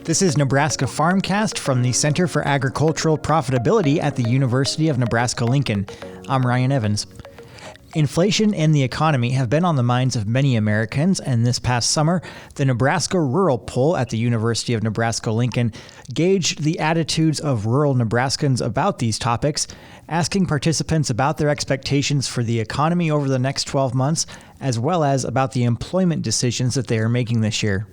This is Nebraska Farmcast from the Center for Agricultural Profitability at the University of Nebraska-Lincoln. I'm Ryan Evans. Inflation and the economy have been on the minds of many Americans, and this past summer, the Nebraska Rural Poll at the University of Nebraska-Lincoln gauged the attitudes of rural Nebraskans about these topics, asking participants about their expectations for the economy over the next 12 months, as well as about the employment decisions that they are making this year.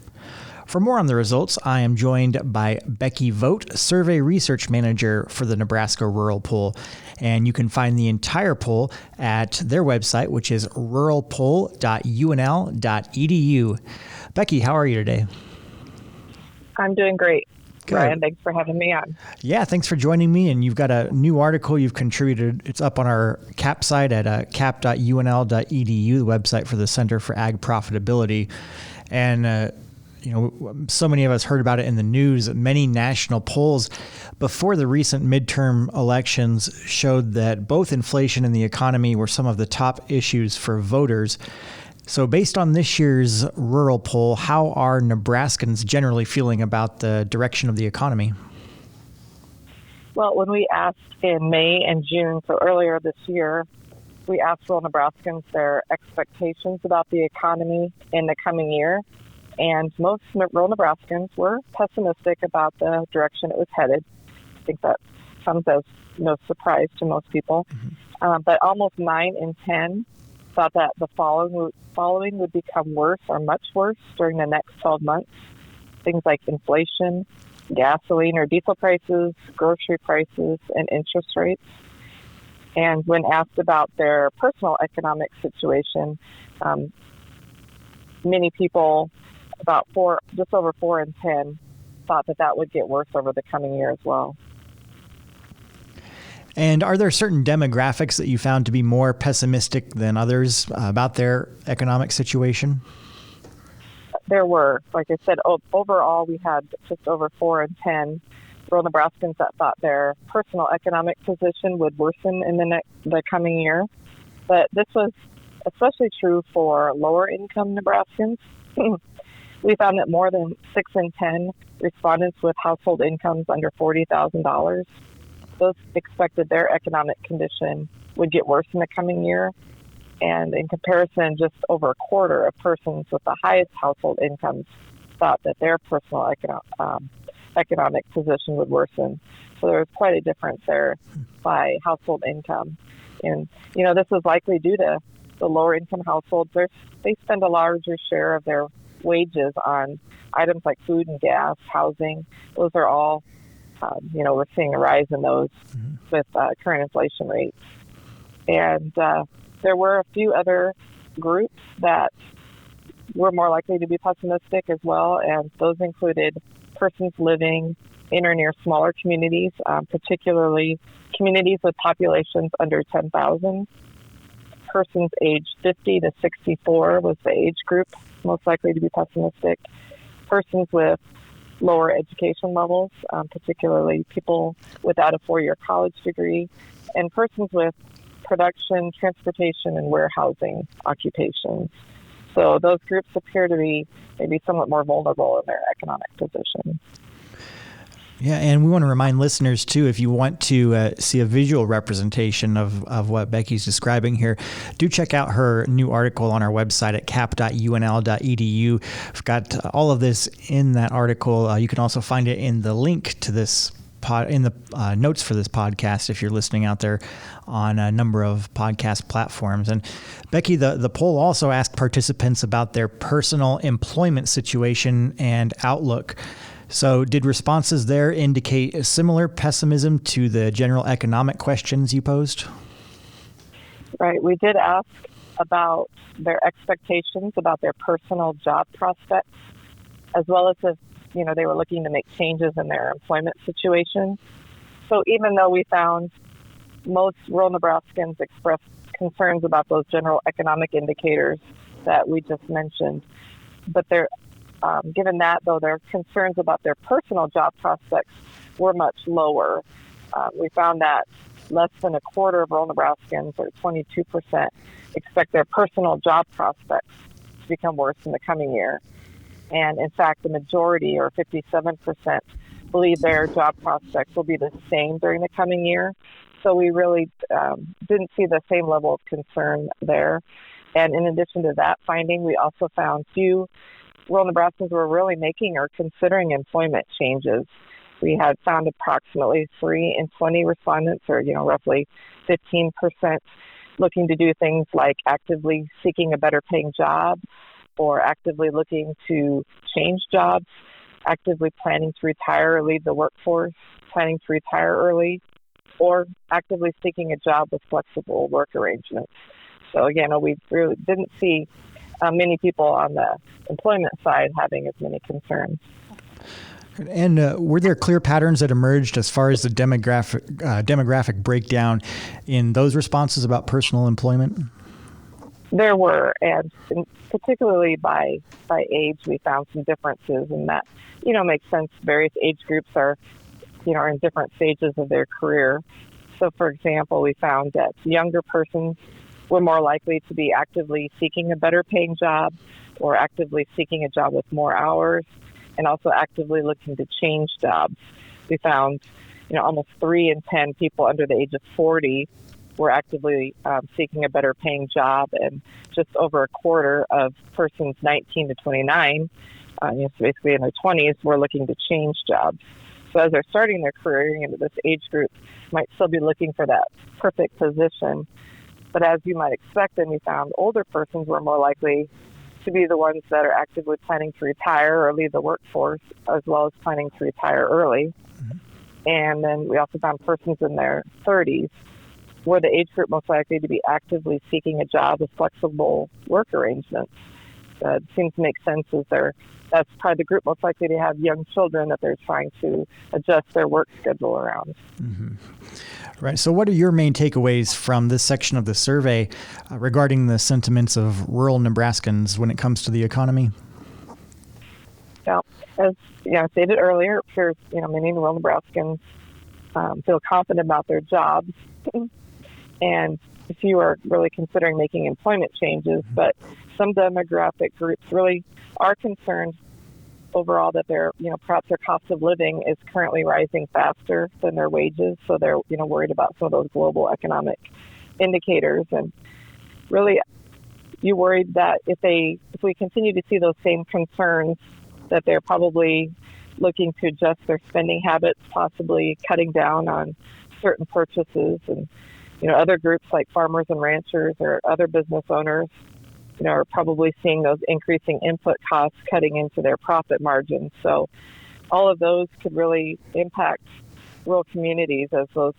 For more on the results, I am joined by Becky Vogt, Survey Research Manager for the Nebraska Rural Poll. And you can find the entire poll at their website, which is ruralpoll.unl.edu. Becky, how are you today? I'm doing great. Good. Ryan, thanks for having me on. Yeah, thanks for joining me. And you've got a new article you've contributed. It's up on our CAP site at cap.unl.edu, the website for the Center for Ag Profitability. And so many of us heard about it in the news. Many national polls before the recent midterm elections showed that both inflation and the economy were some of the top issues for voters. So based on this year's rural poll, how are Nebraskans generally feeling about the direction of the economy? Well, when we asked in May and June, so earlier this year, we asked rural Nebraskans their expectations about the economy in the coming year. And most rural Nebraskans were pessimistic about the direction it was headed. I think that comes as no surprise to most people. Mm-hmm. But almost 9 in 10 thought that the following would become worse or much worse during the next 12 months. Things like inflation, gasoline or diesel prices, grocery prices, and interest rates. And when asked about their personal economic situation, many people, just over 4 in 10, thought that would get worse over the coming year as well. And are there certain demographics that you found to be more pessimistic than others about their economic situation? There were. Like I said, overall, we had just over 4 in 10 rural Nebraskans that thought their personal economic position would worsen in the coming year. But this was especially true for lower income Nebraskans. We found that more than 6 in 10 respondents with household incomes under $40,000, those expected their economic condition would get worse in the coming year. And in comparison, just over a quarter of persons with the highest household incomes thought that their personal economic position would worsen. So there was quite a difference there by household income. And, this is likely due to the lower income households. They spend a larger share of their wages on items like food and gas, housing. Those are all, we're seeing a rise in those with current inflation rates. And there were a few other groups that were more likely to be pessimistic as well, and those included persons living in or near smaller communities, particularly communities with populations under 10,000. Persons aged 50 to 64 was the age group most likely to be pessimistic. Persons with lower education levels, particularly people without a 4-year college degree, and persons with production, transportation, and warehousing occupations. So those groups appear to be maybe somewhat more vulnerable in their economic position. Yeah, and we want to remind listeners, too, if you want to see a visual representation of what Becky's describing here, do check out her new article on our website at cap.unl.edu. We've got all of this in that article. You can also find it in the link to this in the notes for this podcast if you're listening out there on a number of podcast platforms. And Becky, the poll also asked participants about their personal employment situation and outlook. So did responses there indicate a similar pessimism to the general economic questions you posed? Right. We did ask about their expectations about their personal job prospects, as well as if, they were looking to make changes in their employment situation. So even though we found most rural Nebraskans expressed concerns about those general economic indicators that we just mentioned, but given that, though, their concerns about their personal job prospects were much lower. We found that less than a quarter of rural Nebraskans, or 22%, expect their personal job prospects to become worse in the coming year. And in fact, the majority, or 57%, believe their job prospects will be the same during the coming year. So we really didn't see the same level of concern there. And in addition to that finding, we also found few rural Nebraskans were really making or considering employment changes. We had found approximately 3 in 20 respondents, or roughly 15%, looking to do things like actively seeking a better paying job, or actively looking to change jobs, actively planning to retire or leave the workforce, planning to retire early, or actively seeking a job with flexible work arrangements. So again, we really didn't see many people on the employment side having as many concerns. And were there clear patterns that emerged as far as the demographic breakdown in those responses about personal employment? There were, and particularly by age, we found some differences, and that makes sense. Various age groups are in different stages of their career. So, for example, we found that younger persons were more likely to be actively seeking a better paying job, or actively seeking a job with more hours, and also actively looking to change jobs. We found, almost 3 in 10 people under the age of 40 were actively seeking a better paying job, and just over a quarter of persons 19 to 29, so basically in their 20s, were looking to change jobs. So as they're starting their career, this age group might still be looking for that perfect position. But as you might expect, then we found older persons were more likely to be the ones that are actively planning to retire or leave the workforce, as well as planning to retire early. Mm-hmm. And then we also found persons in their 30s were the age group most likely to be actively seeking a job with flexible work arrangements. It seems to make sense as that's probably the group most likely to have young children that they're trying to adjust their work schedule around. Mm-hmm. Right. So what are your main takeaways from this section of the survey regarding the sentiments of rural Nebraskans when it comes to the economy? Well, as I stated earlier, it appears many rural Nebraskans feel confident about their jobs, and if you are really considering making employment changes, but some demographic groups really are concerned overall that perhaps their cost of living is currently rising faster than their wages, so they're worried about some of those global economic indicators. And really, you worried that if we continue to see those same concerns, that they're probably looking to adjust their spending habits, possibly cutting down on certain purchases. And other groups like farmers and ranchers or other business owners are probably seeing those increasing input costs cutting into their profit margins. So all of those could really impact rural communities, as those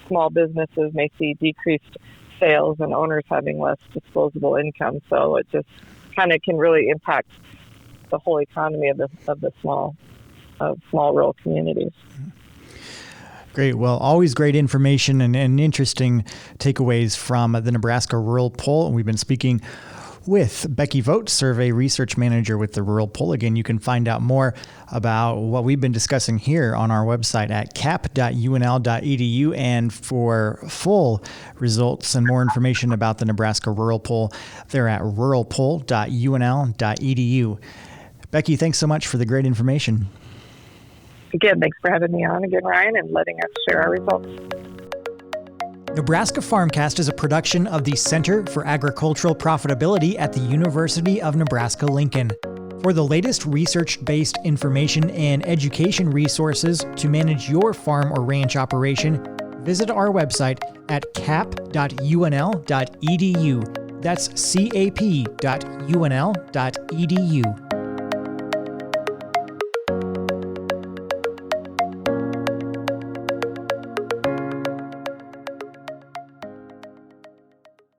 small businesses may see decreased sales and owners having less disposable income. So it just kind of can really impact the whole economy of the small rural communities. Great. Well, always great information and interesting takeaways from the Nebraska Rural Poll. And we've been speaking with Becky Vogt, Survey Research Manager with the Rural Poll. Again, you can find out more about what we've been discussing here on our website at cap.unl.edu. And for full results and more information about the Nebraska Rural Poll, they're at ruralpoll.unl.edu. Becky, thanks so much for the great information. Again, thanks for having me on again, Ryan, and letting us share our results. Nebraska Farmcast is a production of the Center for Agricultural Profitability at the University of Nebraska-Lincoln. For the latest research-based information and education resources to manage your farm or ranch operation, visit our website at cap.unl.edu. That's cap.unl.edu.